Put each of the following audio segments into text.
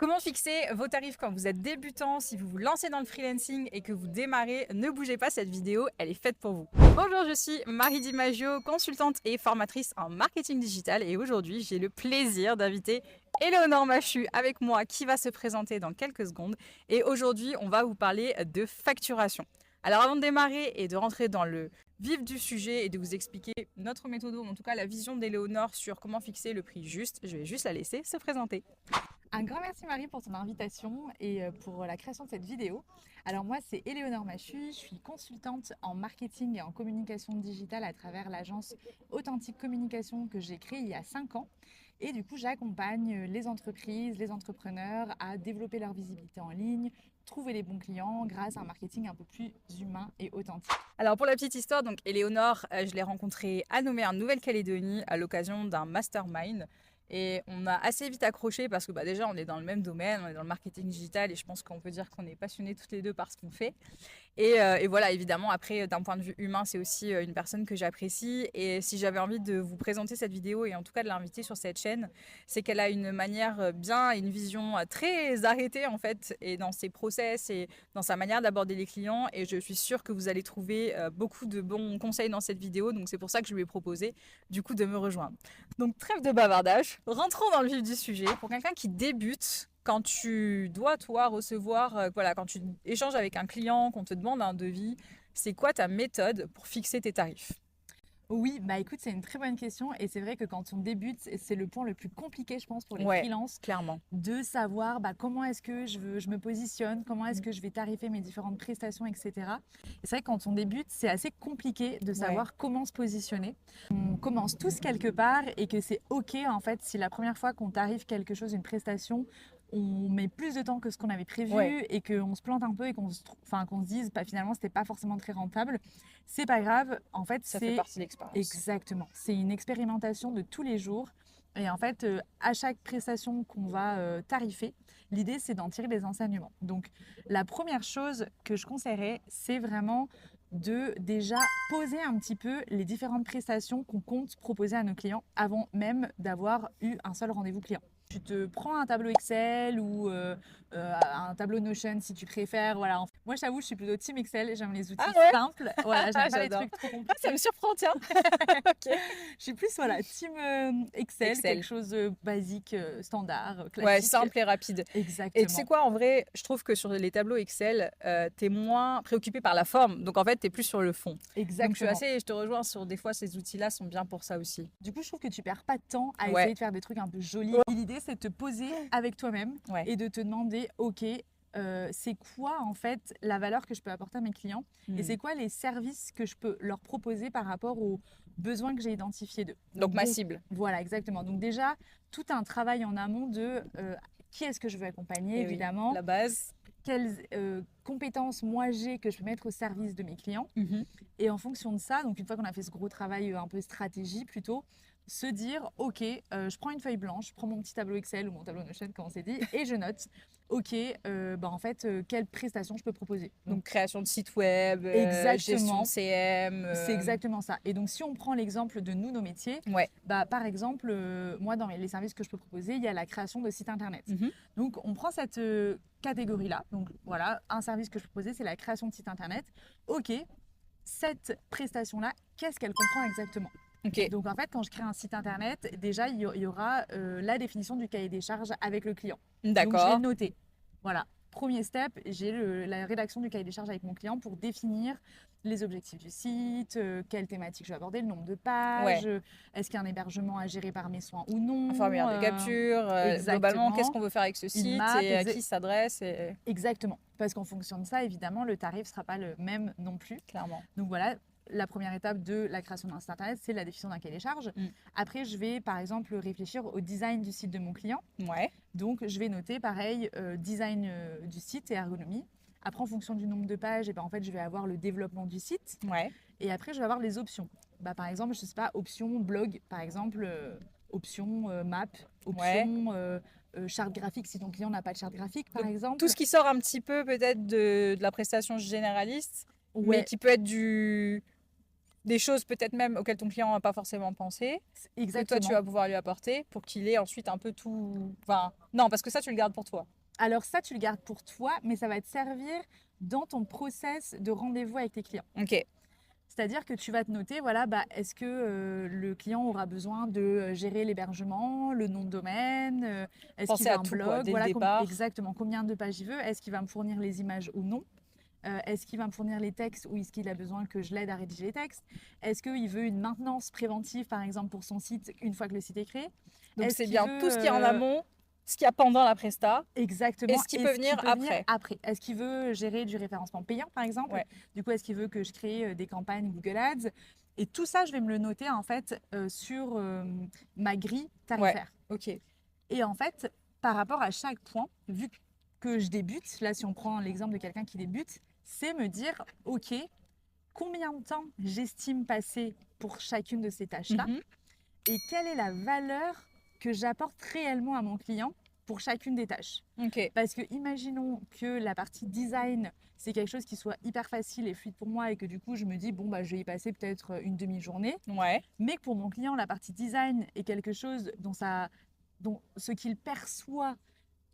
Comment fixer vos tarifs quand vous êtes débutant? Si vous vous lancez dans le freelancing et que vous démarrez, ne bougez pas, cette vidéo, elle est faite pour vous. Bonjour, je suis Marie Di Maggio, consultante et formatrice en marketing digital et aujourd'hui, j'ai le plaisir d'inviter Éléonore Machu avec moi qui va se présenter dans quelques secondes et aujourd'hui, on va vous parler de facturation. Alors avant de démarrer et de rentrer dans le vif du sujet et de vous expliquer notre méthode, ou en tout cas la vision d'Éléonore sur comment fixer le prix juste, je vais juste la laisser se présenter. Un grand merci Marie pour ton invitation et pour la création de cette vidéo. Alors moi c'est Éléonore Machu, je suis consultante en marketing et en communication digitale à travers l'agence Authentique Communication que j'ai créée il y a 5 ans. Et du coup j'accompagne les entreprises, les entrepreneurs à développer leur visibilité en ligne, trouver les bons clients grâce à un marketing un peu plus humain et authentique. Alors pour la petite histoire, donc Éléonore, je l'ai rencontrée à Nouméa en Nouvelle-Calédonie à l'occasion d'un mastermind. Et on a assez vite accroché parce que déjà on est dans le même domaine, on est dans le marketing digital et je pense qu'on peut dire qu'on est passionnés toutes les deux par ce qu'on fait. Et voilà, évidemment, après, d'un point de vue humain, c'est aussi une personne que j'apprécie. Et si j'avais envie de vous présenter cette vidéo et en tout cas de l'inviter sur cette chaîne, c'est qu'elle a une manière bien, une vision très arrêtée en fait, et dans ses process et dans sa manière d'aborder les clients. Et je suis sûre que vous allez trouver beaucoup de bons conseils dans cette vidéo. Donc c'est pour ça que je lui ai proposé du coup de me rejoindre. Donc trêve de bavardage, rentrons dans le vif du sujet. Pour quelqu'un qui débute, quand tu dois, toi, recevoir, quand tu échanges avec un client, qu'on te demande un devis, c'est quoi ta méthode pour fixer tes tarifs? Oui, bah écoute, c'est une très bonne question et c'est vrai que quand on débute, c'est le point le plus compliqué, je pense, pour les Ouais, freelances, clairement. de savoir comment est-ce que je me positionne, comment est-ce que je vais tarifer mes différentes prestations, etc. Et c'est vrai que quand on débute, c'est assez compliqué de savoir Ouais. comment se positionner. On commence tous quelque part et que c'est OK, en fait, si la première fois qu'on tarife quelque chose, une prestation, on met plus de temps que ce qu'on avait prévu Ouais. et qu'on se plante un peu et qu'on se dise finalement c'était pas forcément très rentable, c'est pas grave. En fait, Ça fait c'est partie de l'expérience. exactement, c'est une expérimentation de tous les jours. Et en fait, à chaque prestation qu'on va tarifer, l'idée c'est d'en tirer des enseignements. Donc la première chose que je conseillerais, c'est vraiment de déjà poser un petit peu les différentes prestations qu'on compte proposer à nos clients avant même d'avoir eu un seul rendez-vous client. Tu te prends un tableau Excel ou un tableau Notion si tu préfères. Voilà. Moi, je t'avoue, je suis plutôt team Excel. J'aime les Ah outils ouais. simples. Voilà, j'aime pas les J'adore. trucs trop Ah, ça compliqués. me surprend, tiens. Ok. Je suis plus team Excel, quelque Excel. chose de basique, standard, Ouais, classique. simple et rapide. Et tu sais Exactement. quoi, en vrai, je trouve que sur les tableaux Excel, t'es moins préoccupé par la forme. Donc en fait, t'es plus sur le fond. Donc Exactement. je te rejoins sur des fois, ces outils-là sont bien pour ça aussi. Du coup, je trouve que tu perds pas de temps à Ouais. essayer de faire des trucs un peu jolis. L'idée, c'est de te poser avec toi-même Ouais. et de te demander, OK, c'est quoi en fait la valeur que je peux apporter à mes clients et c'est quoi les services que je peux leur proposer par rapport aux besoins que j'ai identifiés d'eux. Donc ma cible. Voilà, exactement. Donc déjà, tout un travail en amont de qui est-ce que je veux accompagner, Et oui, évidemment, la base. quelles compétences moi j'ai que je peux mettre au service de mes clients. Mhm. Et en fonction de ça, donc une fois qu'on a fait ce gros travail un peu stratégie plutôt, se dire, OK, je prends une feuille blanche, je prends mon petit tableau Excel ou mon tableau Notion, comme on s'est dit, et je note, OK, en fait, quelle prestation je peux proposer. Donc création de site web, gestion Exactement, de CM. c'est exactement ça. Et donc, si on prend l'exemple de nous, nos métiers, Ouais. par exemple, moi, dans les services que je peux proposer, il y a la création de sites internet. Mhm. Donc, on prend cette catégorie-là. Donc, voilà, un service que je peux proposer, c'est la création de sites internet. OK, cette prestation-là, qu'est-ce qu'elle comprend exactement? Ok. Donc, en fait, quand je crée un site internet, déjà, il y aura la définition du cahier des charges avec le client. Donc, je vais D'accord. le noter. Voilà. Premier step, j'ai la rédaction du cahier des charges avec mon client pour définir les objectifs du site, quelle thématique je vais aborder, le nombre de pages, Ouais. est-ce qu'il y a un hébergement à gérer par mes soins ou non. Un formulaire de capture. Globalement, qu'est-ce Exactement. qu'on veut faire avec ce Une site map, et à qui s'adresse. Et... exactement. Parce qu'en fonction de ça, évidemment, le tarif ne sera pas le même non plus. Clairement. Donc voilà, la première étape de la création d'un site internet, c'est la définition d'un cahier des charges. Après, je vais par exemple réfléchir au design du site de mon client. Ouais. Donc, je vais noter pareil, design du site et ergonomie. Après, en fonction du nombre de pages, en fait, je vais avoir le développement du site. Ouais. Et après, je vais avoir les options. Par exemple, je sais pas, option blog, par exemple, option map, option charte graphique si ton client n'a pas de charte graphique, par exemple. Tout ce qui sort un petit peu peut-être de la prestation généraliste, mais Ouais, qui peut être du des choses peut-être même auxquelles ton client n'a pas forcément pensé, que toi Exactement. tu vas pouvoir lui apporter pour qu'il ait ensuite un peu tout. Enfin, non, parce que ça tu le gardes pour toi. Alors ça, tu le gardes pour toi, mais ça va te servir dans ton process de rendez-vous avec tes clients. Ok. C'est-à-dire que tu vas te noter, voilà, bah, est-ce que le client aura besoin de gérer l'hébergement, le nom de domaine, est-ce qu'il Penser veut à un tout quoi, blog, dès le voilà, départ. exactement combien de pages il veut, est-ce qu'il va me fournir les images ou non. Est-ce qu'il va me fournir les textes ou est-ce qu'il a besoin que je l'aide à rédiger les textes? Est-ce qu'il veut une maintenance préventive, par exemple, pour son site une fois que le site est créé? Donc Est-ce c'est qu'il bien veut tout ce qui est en amont, ce qu'il y a pendant la presta, et exactement, ce qui et peut ce qui venir peut venir après. après? Est-ce qu'il veut gérer du référencement payant, par exemple? Ouais. Du coup, est-ce qu'il veut que je crée des campagnes Google Ads? Et tout ça, je vais me le noter en fait sur ma grille Ouais. tarifaire. Ok. Et en fait, par rapport à chaque point, vu que je débute, là, si on prend l'exemple de quelqu'un qui débute, c'est me dire, OK, combien de temps j'estime passer pour chacune de ces tâches-là Mhm. et quelle est la valeur que j'apporte réellement à mon client pour chacune des tâches. Ok. Parce que imaginons que la partie design, c'est quelque chose qui soit hyper facile et fluide pour moi et que du coup je me dis bon bah je vais y passer peut-être une demi-journée, Ouais. mais que pour mon client la partie design est quelque chose dont ce qu'il perçoit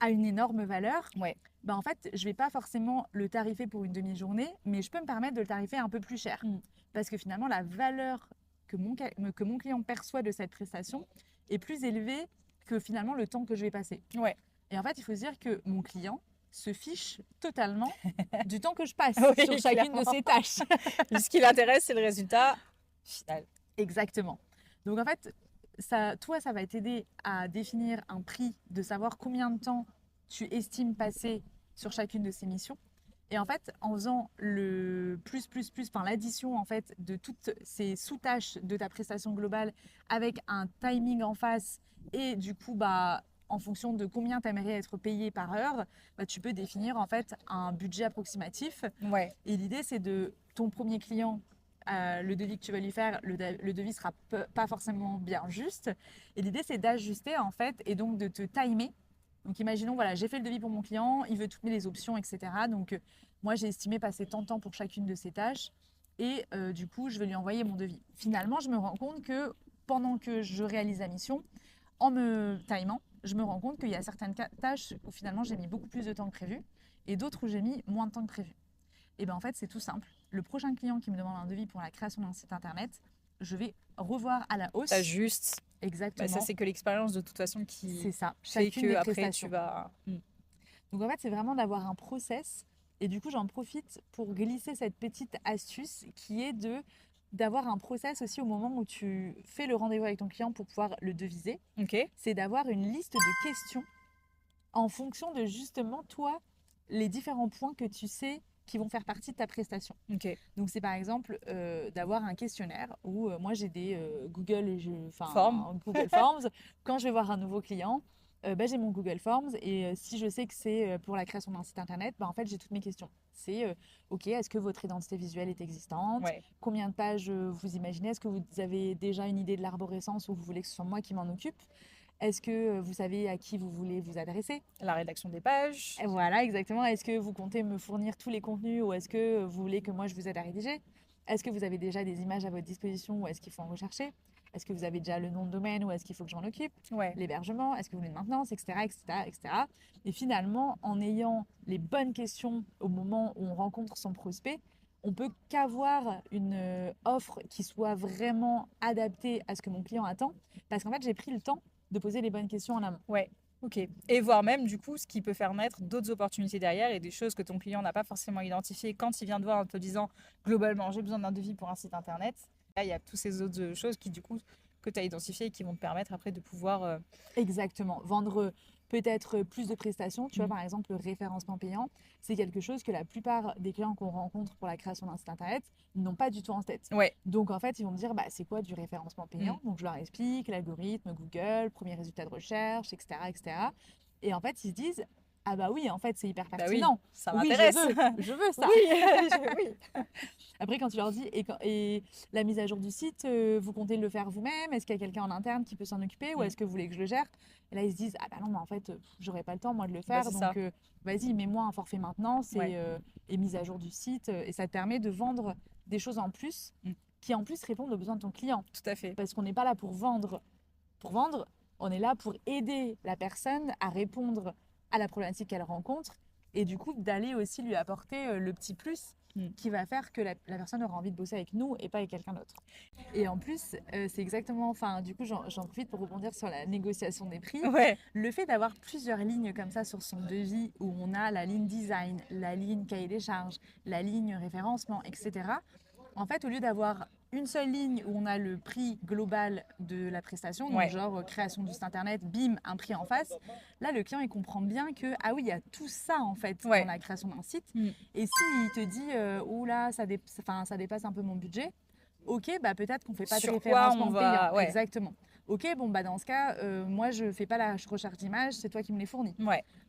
a une énorme valeur, Ouais. bah en fait, je vais pas forcément le tarifer pour une demi-journée, mais je peux me permettre de le tarifer un peu plus cher. Mm. Parce que finalement, la valeur que mon client perçoit de cette prestation est plus élevée que finalement le temps que je vais passer. Ouais. Et en fait, il faut se dire que mon client se fiche totalement du temps que je passe Oui, sur chacune de clairement. ses tâches. Ce qui l'intéresse, c'est le résultat final. Exactement. Donc en fait, toi, ça va t'aider à définir un prix, de savoir combien de temps tu estimes passer sur chacune de ces missions. Et en fait, en faisant le enfin l'addition en fait de toutes ces sous-tâches de ta prestation globale avec un timing en face et du coup bah en fonction de combien tu aimerais être payé par heure, bah, tu peux définir en fait un budget approximatif. Ouais. Et l'idée c'est de ton premier client, le devis que tu vas lui faire, le devis sera pas forcément bien juste. Et l'idée c'est d'ajuster en fait et donc de te timer. Donc imaginons, voilà, j'ai fait le devis pour mon client, il veut toutes les options, etc. Donc moi j'ai estimé passer tant de temps pour chacune de ces tâches et du coup je vais lui envoyer mon devis. Finalement je me rends compte que pendant que je réalise la mission, en me timant, je me rends compte qu'il y a certaines tâches où finalement j'ai mis beaucoup plus de temps que prévu et d'autres où j'ai mis moins de temps que prévu. Et bien en fait c'est tout simple. Le prochain client qui me demande un devis pour la création d'un site internet, je vais revoir à la hausse. T'ajustes. Exactement. Bah, ça, c'est que l'expérience de toute façon qui C'est ça. fait Chacune que des après prestations. tu vas. Donc en fait, c'est vraiment d'avoir un process. Et du coup, j'en profite pour glisser cette petite astuce qui est d'avoir un process aussi au moment où tu fais le rendez-vous avec ton client pour pouvoir le deviser. Ok. C'est d'avoir une liste de questions en fonction de justement toi, les différents points que tu sais qui vont faire partie de ta prestation. Ok. Donc c'est par exemple d'avoir un questionnaire où moi j'ai des Forme. Google Forms. Quand je vais voir un nouveau client, j'ai mon Google Forms et si je sais que c'est pour la création d'un site internet, en fait j'ai toutes mes questions. C'est ok, est-ce que votre identité visuelle est existante? Ouais. Combien de pages vous imaginez? Est-ce que vous avez déjà une idée de l'arborescence ou vous voulez que ce soit moi qui m'en occupe? Est-ce que vous savez à qui vous voulez vous adresser? La rédaction des pages. Et voilà, exactement. Est-ce que vous comptez me fournir tous les contenus ou est-ce que vous voulez que moi je vous aide à rédiger? Est-ce que vous avez déjà des images à votre disposition ou est-ce qu'il faut en rechercher? Est-ce que vous avez déjà le nom de domaine ou est-ce qu'il faut que j'en occupe? Ouais. L'hébergement, est-ce que vous voulez une maintenance, etc., etc., etc. Et finalement, en ayant les bonnes questions au moment où on rencontre son prospect, on peut qu'avoir une offre qui soit vraiment adaptée à ce que mon client attend parce qu'en fait, j'ai pris le temps de poser les bonnes questions en amont. Ouais. Ok. Et voire même, du coup, ce qui peut faire naître d'autres opportunités derrière et des choses que ton client n'a pas forcément identifiées quand il vient te voir en te disant globalement, j'ai besoin d'un devis pour un site internet. Là, il y a toutes ces autres choses qui, du coup, que tu as identifiées et qui vont te permettre après de pouvoir. Exactement. Vendre peut-être plus de prestations. Tu vois, Mm. par exemple, le référencement payant, c'est quelque chose que la plupart des clients qu'on rencontre pour la création d'un site internet n'ont pas du tout en tête. Ouais. Donc, en fait, ils vont me dire, c'est quoi du référencement payant? Donc, je leur explique l'algorithme, Google, premier résultat de recherche, etc., etc. Et en fait, ils se disent, ah bah oui, en fait, c'est hyper Bah oui, pertinent. ça Oui, m'intéresse. je veux ça. Oui, oui. Après, quand tu leur dis, et la mise à jour du site, vous comptez le faire vous-même? Est-ce qu'il y a quelqu'un en interne qui peut s'en occuper ou Mm. est-ce que vous voulez que je le gère? Et là, ils se disent, ah bah non, mais en fait, j'aurais pas le temps, moi, de le Bah, faire. c'est Donc, ça. vas-y, mets-moi un forfait maintenance Ouais. et mise à jour du site. Et ça te permet de vendre des choses en plus Mm. qui en plus répondent aux besoins de ton client. Tout à fait. Parce qu'on n'est pas là pour vendre. Pour vendre, on est là pour aider la personne à répondre à la problématique qu'elle rencontre et du coup d'aller aussi lui apporter le petit plus qui va faire que la personne aura envie de bosser avec nous et pas avec quelqu'un d'autre. Et en plus, c'est exactement, enfin du coup j'en profite pour rebondir sur la négociation des prix. Ouais. Le fait d'avoir plusieurs lignes comme ça sur son devis où on a la ligne design, la ligne cahier des charges, la ligne référencement, etc. En fait, au lieu d'avoir une seule ligne où on a le prix global de la prestation, donc genre création du site internet, bim, un prix en face, là le client il comprend bien que ah oui, il y a tout ça en fait dans la création d'un site. Et s'il te dit oh là ça dépasse un peu mon budget, ok, bah peut-être qu'on fait pas de référencement payant. Exactement. Ok, bon bah dans ce cas, moi je fais pas la recherche d'images, c'est toi qui me les fournis.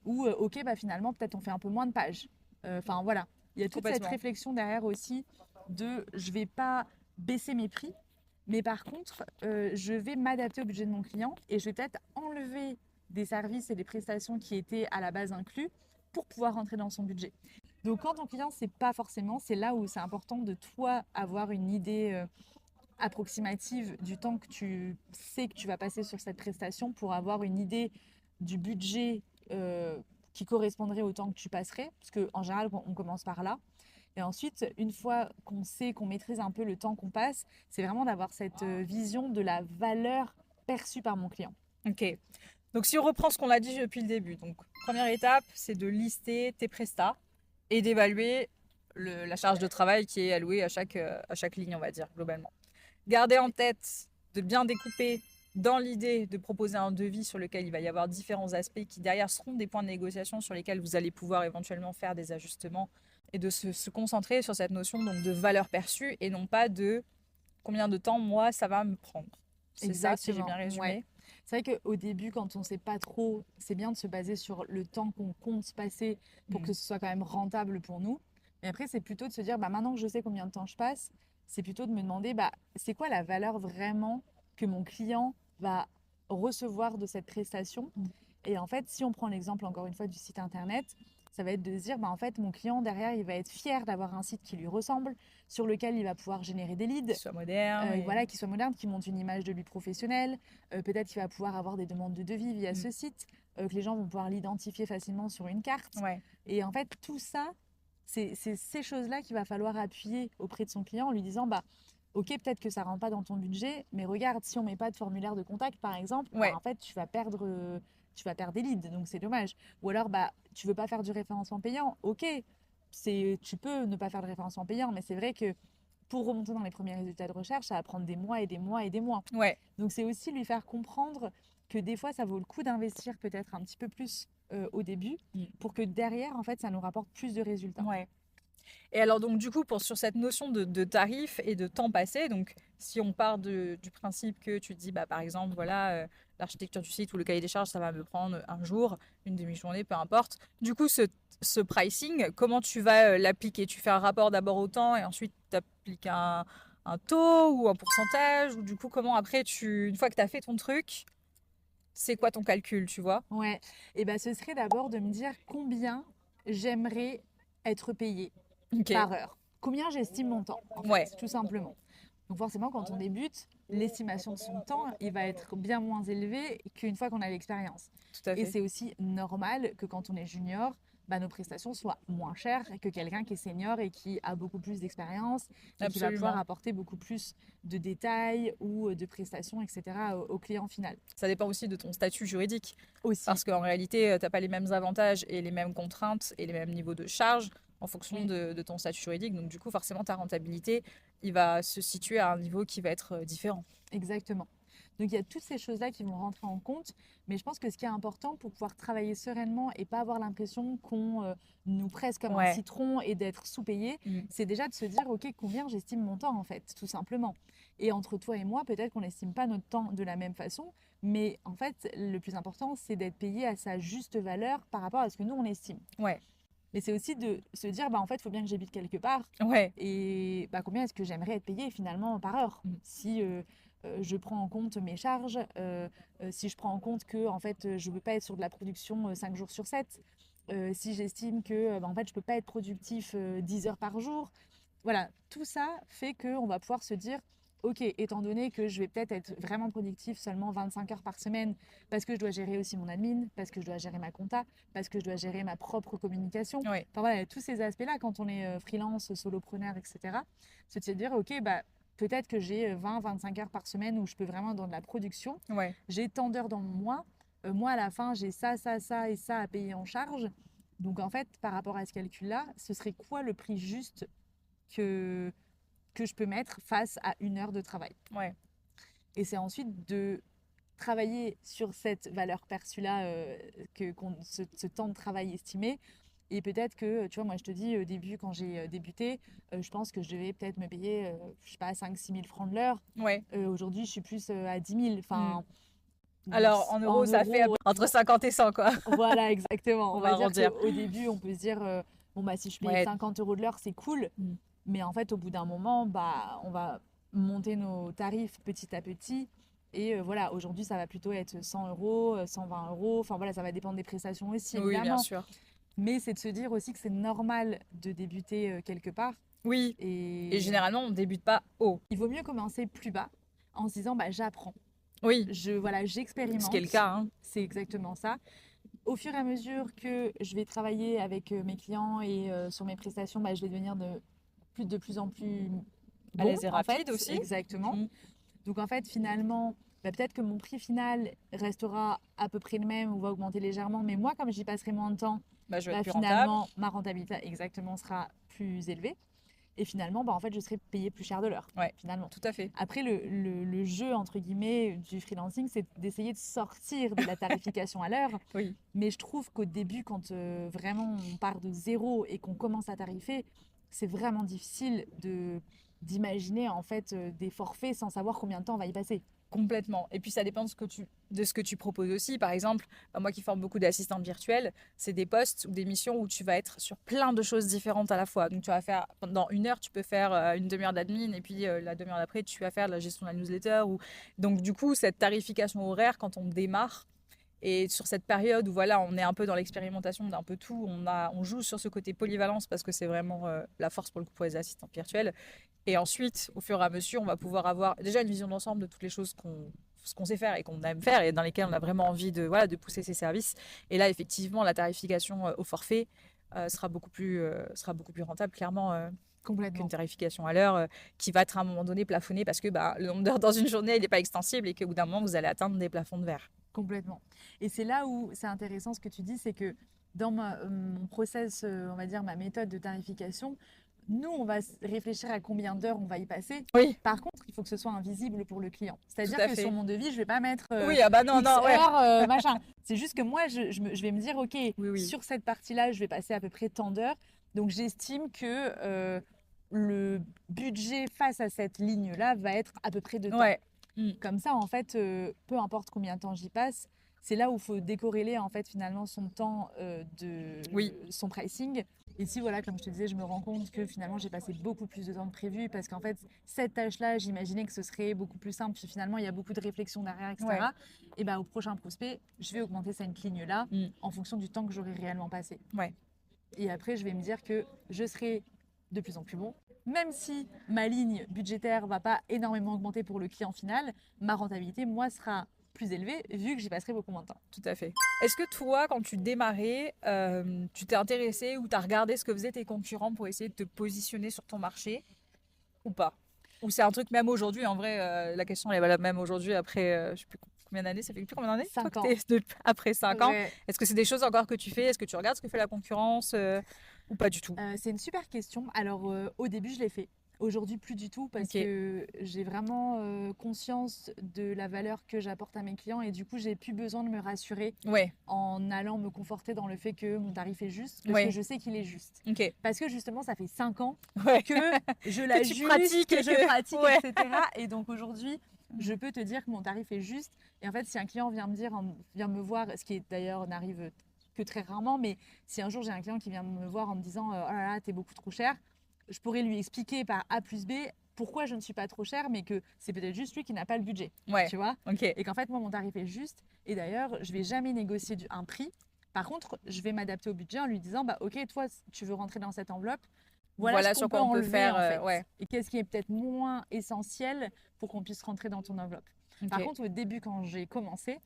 Ou ok, bah finalement peut-être on fait un peu moins de pages. Enfin voilà, il y a toute cette réflexion derrière aussi de je vais pas baisser mes prix, mais par contre, je vais m'adapter au budget de mon client et je vais peut-être enlever des services et des prestations qui étaient à la base inclus pour pouvoir rentrer dans son budget. Donc quand ton client sait pas forcément, c'est là où c'est important de toi avoir une idée approximative du temps que tu sais que tu vas passer sur cette prestation pour avoir une idée du budget qui correspondrait au temps que tu passerais, parce qu'en général, on commence par là. Et ensuite, une fois qu'on sait, qu'on maîtrise un peu le temps qu'on passe, c'est vraiment d'avoir cette vision de la valeur perçue par mon client. Ok. Donc si on reprend ce qu'on a dit depuis le début, donc première étape, c'est de lister tes prestats et d'évaluer la charge de travail qui est allouée à chaque ligne, on va dire, globalement. Gardez en tête de bien découper dans l'idée de proposer un devis sur lequel il va y avoir différents aspects qui derrière seront des points de négociation sur lesquels vous allez pouvoir éventuellement faire des ajustements et de se concentrer sur cette notion donc de valeur perçue et non pas de combien de temps moi ça va me prendre. C'est ça, si j'ai bien résumé. Ouais. C'est vrai qu'au début, quand on ne sait pas trop, c'est bien de se baser sur le temps qu'on compte passer pour que ce soit quand même rentable pour nous. Mais après, c'est plutôt de se dire, bah, maintenant que je sais combien de temps je passe, c'est plutôt de me demander, bah, c'est quoi la valeur vraiment que mon client va recevoir de cette prestation. Et en fait, si on prend l'exemple encore une fois du site internet, ça va être de se dire, bah, en fait, mon client derrière, il va être fier d'avoir un site qui lui ressemble, sur lequel il va pouvoir générer des leads. Qui soit moderne. Voilà, qui soit moderne, qui monte une image de lui professionnelle. Peut-être qu'il va pouvoir avoir des demandes de devis via ce site, que les gens vont pouvoir l'identifier facilement sur une carte. Et en fait, tout ça, c'est ces choses-là qu'il va falloir appuyer auprès de son client en lui disant, bah, ok, peut-être que ça ne rentre pas dans ton budget, mais regarde, si on ne met pas de formulaire de contact, par exemple, bah, en fait, tu vas perdre des leads, donc c'est dommage. Ou alors, bah, tu veux pas faire du référencement payant, ok, tu peux ne pas faire de référencement payant, mais c'est vrai que pour remonter dans les premiers résultats de recherche, ça va prendre des mois et des mois et des mois. Donc c'est aussi lui faire comprendre que des fois, ça vaut le coup d'investir peut-être un petit peu plus au début pour que derrière, en fait, ça nous rapporte plus de résultats. Et alors donc du coup, sur cette notion de tarif et de temps passé, donc si on part du principe que tu dis, bah, par exemple, voilà, l'architecture du site ou le cahier des charges, ça va me prendre un jour, une demi-journée, peu importe. Du coup, ce pricing, comment tu vas l'appliquer? Tu fais un rapport d'abord au temps et ensuite tu appliques un taux ou un pourcentage? Ou du coup, comment après, une fois que tu as fait ton truc, c'est quoi ton calcul, tu vois? Ouais, et ben ce serait d'abord de me dire combien j'aimerais être payée par heure. Combien j'estime mon temps, en fait, tout simplement. Donc forcément, quand on débute, l'estimation de son temps, il va être bien moins élevé qu'une fois qu'on a l'expérience. Et c'est aussi normal que quand on est junior, bah, nos prestations soient moins chères que quelqu'un qui est senior et qui a beaucoup plus d'expérience et qui va pouvoir apporter beaucoup plus de détails ou de prestations, etc. au client final. Ça dépend aussi de ton statut juridique. Aussi. Parce qu'en réalité, tu n'as pas les mêmes avantages et les mêmes contraintes et les mêmes niveaux de charge en fonction de ton statut juridique. Donc du coup, forcément, ta rentabilité, il va se situer à un niveau qui va être différent. Exactement. Donc il y a toutes ces choses-là qui vont rentrer en compte, mais je pense que ce qui est important pour pouvoir travailler sereinement et pas avoir l'impression qu'on nous presse comme un citron et d'être sous-payé, c'est déjà de se dire ok, combien j'estime mon temps en fait, tout simplement. Et entre toi et moi, peut-être qu'on n'estime pas notre temps de la même façon, mais en fait, le plus important, c'est d'être payé à sa juste valeur par rapport à ce que nous, on estime. Mais c'est aussi de se dire, bah, en fait, il faut bien que j'habite quelque part. Et bah, combien est-ce que j'aimerais être payée finalement par heure si je prends en compte mes charges, si je prends en compte que en fait, je ne veux pas être sur de la production 5 jours sur 7, si j'estime que bah, en fait, je ne peux pas être productif 10 heures par jour. voilà, tout ça fait qu'on va pouvoir se dire, ok, étant donné que je vais peut-être être vraiment productif seulement 25 heures par semaine, parce que je dois gérer aussi mon admin, parce que je dois gérer ma compta, parce que je dois gérer ma propre communication. Ouais, Enfin voilà, tous ces aspects-là, quand on est freelance, solopreneur, etc., c'est de se dire, ok, bah, peut-être que j'ai 20-25 heures par semaine où je peux vraiment dans de la production. ouais, J'ai tant d'heures dans mon mois. Moi, à la fin, j'ai ça, ça, ça et ça à payer en charge. Donc, en fait, par rapport à ce calcul-là, ce serait quoi le prix juste que, que je peux mettre face à une heure de travail? ouais, Et c'est ensuite de travailler sur cette valeur perçue-là, ce temps de travail estimé. Et peut-être que, tu vois, moi je te dis, au début, quand j'ai débuté, je pense que je devais peut-être me payer, je sais pas, 5-6 000 francs de l'heure. ouais. Aujourd'hui, je suis plus à 10 000. Hmm. Enfin, Alors, en en euros, ça fait euros, entre 50 et 100, quoi. voilà, exactement. On On va va dire arrondir. qu'au début, on peut se dire, bon, bah, si je paye Ouais. 50 euros de l'heure, c'est cool. Hmm. Mais en fait, au bout d'un moment, bah, on va monter nos tarifs petit à petit. Et voilà, aujourd'hui, ça va plutôt être 100 euros, 120 euros. Enfin voilà, ça va dépendre des prestations aussi, Oui, bien évidemment. sûr. Mais c'est de se dire aussi que c'est normal de débuter quelque part. Oui. Et Et généralement, on débute pas haut. il vaut mieux commencer plus bas en se disant, bah, j'apprends. Oui, Voilà, ce qui est le j'expérimente. cas, hein. C'est exactement ça. Au fur et à mesure que je vais travailler avec mes clients et sur mes prestations, bah, je vais devenir de plus en plus À bon, l'aise et en rapide fait, aussi. exactement. Hmm. Donc en fait, finalement, bah, peut-être que mon prix final restera à peu près le même ou va augmenter légèrement, mais moi, comme j'y passerai moins de temps, Bah, je vais être bah, plus rentable. finalement, ma rentabilité exactement sera plus élevée. Et finalement, bah, en fait, je serai payée plus cher de l'heure, Ouais, finalement. tout à fait. Après, le jeu, entre guillemets, du freelancing, c'est d'essayer de sortir de la tarification à l'heure. Oui. Mais je trouve qu'au début, quand vraiment on part de zéro et qu'on commence à tarifer, c'est vraiment difficile d'imaginer en fait des forfaits sans savoir combien de temps on va y passer. Complètement. Et puis ça dépend de ce que tu proposes aussi. Par exemple, moi qui forme beaucoup d'assistantes virtuelles, c'est des postes ou des missions où tu vas être sur plein de choses différentes à la fois. Donc tu vas faire, pendant une heure, tu peux faire une demi-heure d'admin et puis la demi-heure d'après, tu vas faire de la gestion de la newsletter. Donc du coup, cette tarification horaire, quand on démarre, et sur cette période où voilà, on est un peu dans l'expérimentation d'un peu tout, on joue sur ce côté polyvalence parce que c'est vraiment la force pour le coup pour les assistants virtuels. Et ensuite, au fur et à mesure, on va pouvoir avoir déjà une vision d'ensemble de toutes les choses ce qu'on sait faire et qu'on aime faire et dans lesquelles on a vraiment envie de, voilà, de pousser ses services. Et là, effectivement, la tarification au forfait sera beaucoup plus rentable, clairement, qu'une Complètement. tarification à l'heure qui va être à un moment donné plafonnée parce que bah, le nombre d'heures dans une journée, il n'est pas extensible et qu'au bout d'un moment, vous allez atteindre des plafonds de verre. Complètement. Et c'est là où c'est intéressant ce que tu dis, c'est que dans mon process, on va dire ma méthode de tarification, nous, on va réfléchir à combien d'heures on va y passer. Oui, Par contre, il faut que ce soit invisible pour le client. tout C'est-à-dire à que sur fait. mon devis, je ne vais pas mettre Oui, ah bah non, X non, ouais. heures, machin. C'est juste que moi, je vais me dire, OK, Oui, oui. sur cette partie-là, je vais passer à peu près tant d'heures. Donc, j'estime que le budget face à cette ligne-là va être à peu près de temps. Ouais. Mm. Comme ça, en fait, peu importe combien de temps j'y passe, c'est là où il faut décorréler en fait finalement son temps de Oui, son pricing. Et si voilà, comme je te disais, je me rends compte que finalement j'ai passé beaucoup plus de temps que prévu parce qu'en fait cette tâche-là, j'imaginais que ce serait beaucoup plus simple. Puis finalement, il y a beaucoup de réflexion derrière, ouais. etc. Et ben au prochain prospect, je vais augmenter cette ligne-là Mm. en fonction du temps que j'aurai réellement passé. Ouais. Et après, je vais me dire que je serai de plus en plus bon. Même si ma ligne budgétaire va pas énormément augmenter pour le client final, ma rentabilité, moi, sera plus élevée vu que j'y passerai beaucoup moins de temps. Tout à fait. Est-ce que toi, quand tu démarrais, tu t'es intéressé ou tu as regardé ce que faisaient tes concurrents pour essayer de te positionner sur ton marché ou pas? Ou c'est un truc même aujourd'hui, en vrai, la question elle est valable même aujourd'hui après, je sais plus combien d'années, ça fait plus combien d'années toi 5 que ans. après 5 ans? Ouais. Est-ce que c'est des choses encore que tu fais? Est-ce que tu regardes ce que fait la concurrence ou pas du tout? C'est une super question. Alors, au début, je l'ai fait. Aujourd'hui, plus du tout parce Ok. que j'ai vraiment conscience de la valeur que j'apporte à mes clients et du coup, j'ai plus besoin de me rassurer Ouais, en allant me conforter dans le fait que mon tarif est juste parce que ouais, je sais qu'il est juste. ok. Parce que justement, ça fait 5 ans Ouais. que je Que tu l'ajuste, pratiques que et je que. pratique, Ouais. etc. Et donc aujourd'hui, je peux te dire que mon tarif est juste. Et en fait, si un client vient me voir, ce qui d'ailleurs n'arrive que très rarement, mais si un jour j'ai un client qui vient me voir en me disant oh là là, t'es beaucoup trop cher, je pourrais lui expliquer par A plus B pourquoi je ne suis pas trop cher, mais que c'est peut-être juste lui qui n'a pas le budget, Ouais. tu vois. Ok. Et qu'en fait, moi, mon tarif est juste. Et d'ailleurs, je vais jamais négocier un prix. Par contre, je vais m'adapter au budget en lui disant, bah ok, toi, tu veux rentrer dans cette enveloppe, Voilà ce sur qu'on peut quoi on peut enlever faire, en fait. ouais. Et qu'est-ce qui est peut-être moins essentiel pour qu'on puisse rentrer dans ton enveloppe. Par Ok. contre, au début, quand j'ai commencé,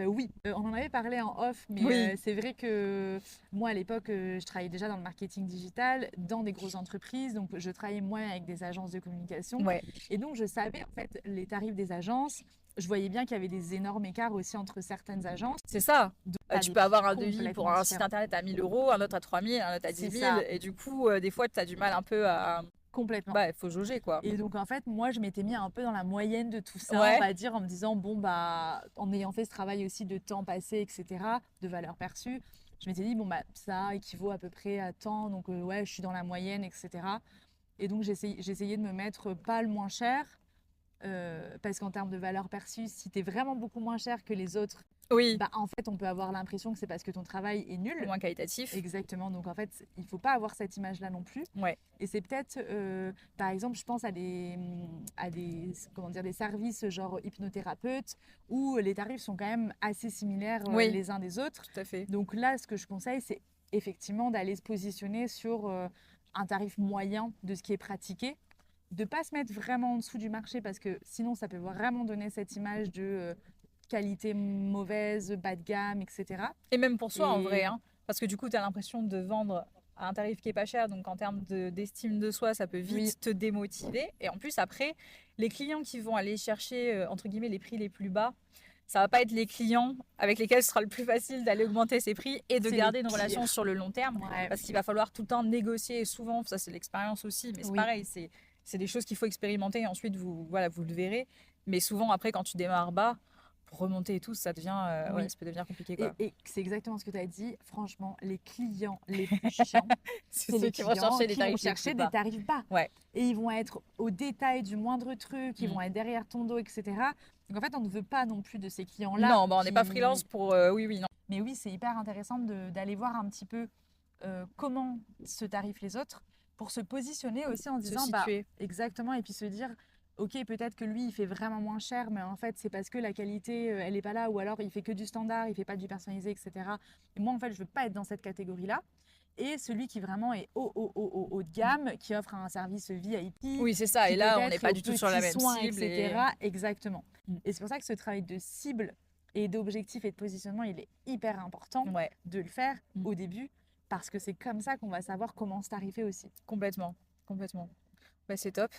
oui, on en avait parlé en off, mais Oui. c'est vrai que moi, à l'époque, je travaillais déjà dans le marketing digital, dans des grosses entreprises. Donc, je travaillais moi avec des agences de communication. Ouais. Et donc, je savais en fait les tarifs des agences. Je voyais bien qu'il y avait des énormes écarts aussi entre certaines agences. C'est ça. Donc, tu as Tu des peux prix avoir un devis pour complètement un site différents. internet à 1 000 euros, un autre à 3 000, un autre à 10 C'est 000. ça, Et du coup, des fois, tu as du mal un peu à. complètement. Bah, il faut jauger, quoi. Et donc, en fait, moi, je m'étais mis un peu dans la moyenne de tout ça, on Ouais. va dire, en me disant, bon, bah, en ayant fait ce travail aussi de temps passé, etc., de valeur perçue, je m'étais dit, bon, bah, ça équivaut à peu près à tant, donc, ouais, je suis dans la moyenne, etc. Et donc, j'essayais de me mettre pas le moins cher, parce qu'en termes de valeur perçue, si tu es vraiment beaucoup moins cher que les autres, Oui. bah, en fait, on peut avoir l'impression que c'est parce que ton travail est nul. Moins qualitatif. Exactement. Donc, en fait, il ne faut pas avoir cette image-là non plus. Ouais. Et c'est peut-être, par exemple, je pense comment dire, des services genre hypnothérapeute où les tarifs sont quand même assez similaires Oui. les uns des autres. Tout à fait. Donc là, ce que je conseille, c'est effectivement d'aller se positionner sur un tarif moyen de ce qui est pratiqué. De ne pas se mettre vraiment en dessous du marché parce que sinon, ça peut vraiment donner cette image de qualité mauvaise, bas de gamme, etc. Et même pour soi, en Et vrai. Hein. Parce que du coup, tu as l'impression de vendre à un tarif qui est pas cher. Donc, en termes d'estime de soi, ça peut vite oui, te démotiver. Et en plus, après, les clients qui vont aller chercher, entre guillemets, les prix les plus bas, ça va pas être les clients avec lesquels ce sera le plus facile d'aller augmenter ses prix et de c'est garder les une relation pires. sur le long terme. Ouais. Parce qu'il va falloir tout le temps négocier. Et souvent, ça, c'est l'expérience aussi. Mais c'est Oui. pareil, c'est des choses qu'il faut expérimenter. Et ensuite, voilà, vous le verrez. Mais souvent, après, quand tu démarres bas, pour remonter et tout, ça devient, Oui. ça peut devenir compliqué, quoi. Et c'est exactement ce que tu as dit. Franchement, les clients les plus chiants, C'est c'est ceux les qui vont clients chercher les qui vont tarifs les chercher plus des bas. tarifs bas. Ouais. Et ils vont être au détail du moindre truc, ils vont être derrière ton dos, etc. Donc en fait, on ne veut pas non plus de ces clients-là. Non, bah on n'est pas qui- freelance pour. Oui, non. Mais oui, c'est hyper intéressant d'aller voir un petit peu comment se tarifent les autres pour se positionner aussi en Se disant, bah, situer. exactement, et puis se dire, ok, peut-être que lui, il fait vraiment moins cher, mais en fait, c'est parce que la qualité, elle n'est pas là, ou alors il fait que du standard, il fait pas du personnalisé, etc. Et moi, en fait, je veux pas être dans cette catégorie-là. Et celui qui vraiment est haut de gamme, qui offre un service VIP, Oui, c'est ça. qui Et là, peut on n'est être pas aux du tout sur la petits même soins, cible. etc. Exactement. Mm. Et c'est pour ça que ce travail de cible et d'objectif et de positionnement, il est hyper important Ouais, de le faire Mm. au début, parce que c'est comme ça qu'on va savoir comment se tarifer aussi. complètement. Complètement. Bah, c'est top.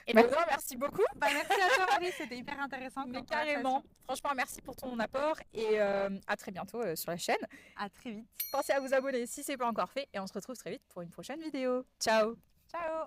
Et Bah, maintenant, merci beaucoup. Bah, merci à toi, Marie, c'était hyper intéressant Mais comme carrément. conversation. Franchement, merci pour ton apport. Et à très bientôt sur la chaîne. À très vite. Pensez à vous abonner si ce n'est pas encore fait. Et on se retrouve très vite pour une prochaine vidéo. Ciao. Ciao!